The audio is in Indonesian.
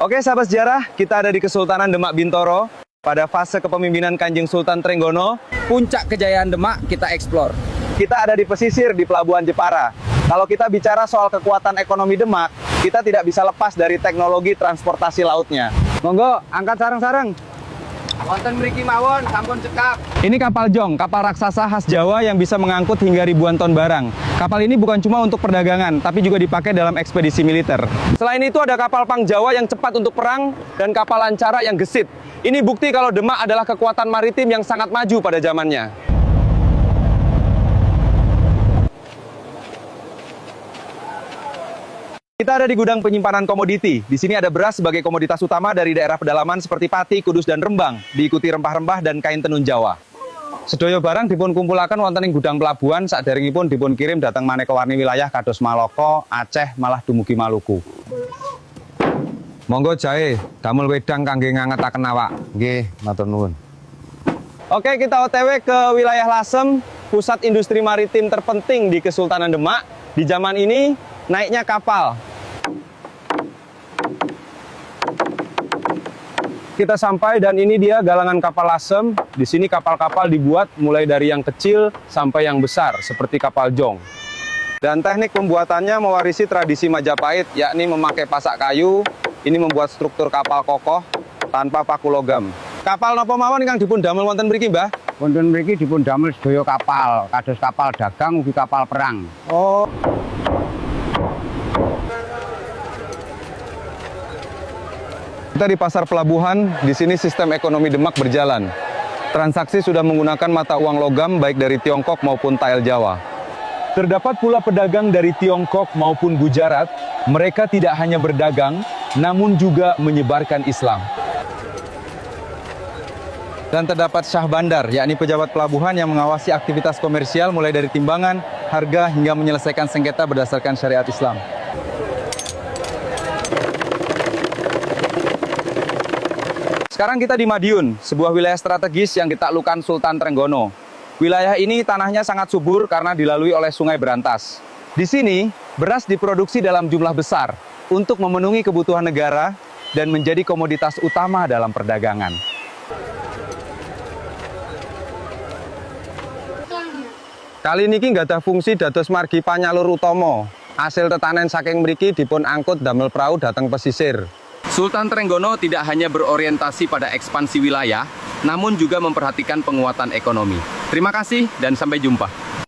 Oke sahabat sejarah, kita ada di Kesultanan Demak Bintoro pada fase kepemimpinan Kanjeng Sultan Trenggono. Puncak kejayaan Demak kita eksplor. Kita ada di pesisir di Pelabuhan Jepara. Kalau kita bicara soal kekuatan ekonomi Demak, kita tidak bisa lepas dari teknologi transportasi lautnya. Monggo, angkat sareng-sareng. Wonten mriki mawon sampun cekap. Ini kapal Jong, kapal raksasa khas Jawa yang bisa mengangkut hingga ribuan ton barang. Kapal ini bukan cuma untuk perdagangan, tapi juga dipakai dalam ekspedisi militer. Selain itu ada kapal Pang Jawa yang cepat untuk perang dan kapal Lancara yang gesit. Ini bukti kalau Demak adalah kekuatan maritim yang sangat maju pada zamannya. Kita ada di gudang penyimpanan komoditi. Di sini ada beras sebagai komoditas utama dari daerah pedalaman seperti Pati, Kudus, dan Rembang, diikuti rempah-rempah dan kain tenun Jawa. Sedaya barang dipun kumpulaken wonten ing gudang pelabuhan, saderengipun dipun kirim dhateng maneka warni wilayah kados Malaka, Aceh, malah dumugi Maluku. Monggo jahe, damel wedang kangge ngangetaken awak. Nggih, matur nuwun. Oke, kita OTW ke wilayah Lasem, pusat industri maritim terpenting di Kesultanan Demak. Di zaman ini naiknya kapal. Kita sampai dan ini dia galangan kapal Lasem. Di sini kapal-kapal dibuat mulai dari yang kecil sampai yang besar seperti kapal Jong. Dan teknik pembuatannya mewarisi tradisi Majapahit, yakni memakai pasak kayu. Ini membuat struktur kapal kokoh tanpa paku logam. Kapal napa mawon ingkang dipun damel wonten mriki, Mbah? Wonten mriki dipun damel sedaya kapal, kados kapal dagang ugi kapal perang. Oh. Kita di pasar pelabuhan, di sini sistem ekonomi Demak berjalan. Transaksi sudah menggunakan mata uang logam baik dari Tiongkok maupun Thailand Jawa. Terdapat pula pedagang dari Tiongkok maupun Gujarat. Mereka tidak hanya berdagang, namun juga menyebarkan Islam. Dan terdapat Syah Bandar, yakni pejabat pelabuhan yang mengawasi aktivitas komersial mulai dari timbangan, harga, hingga menyelesaikan sengketa berdasarkan syariat Islam. Sekarang kita di Madiun, sebuah wilayah strategis yang ditaklukkan Sultan Trenggono. Wilayah ini tanahnya sangat subur karena dilalui oleh sungai berantas. Di sini, beras diproduksi dalam jumlah besar untuk memenuhi kebutuhan negara dan menjadi komoditas utama dalam perdagangan. Kali niki nggak ada fungsi dados margi panyalur utama. Hasil tetanen saking mriki dipun angkut damel perahu dhateng pesisir. Sultan Trenggono tidak hanya berorientasi pada ekspansi wilayah, namun juga memperhatikan penguatan ekonomi. Terima kasih dan sampai jumpa.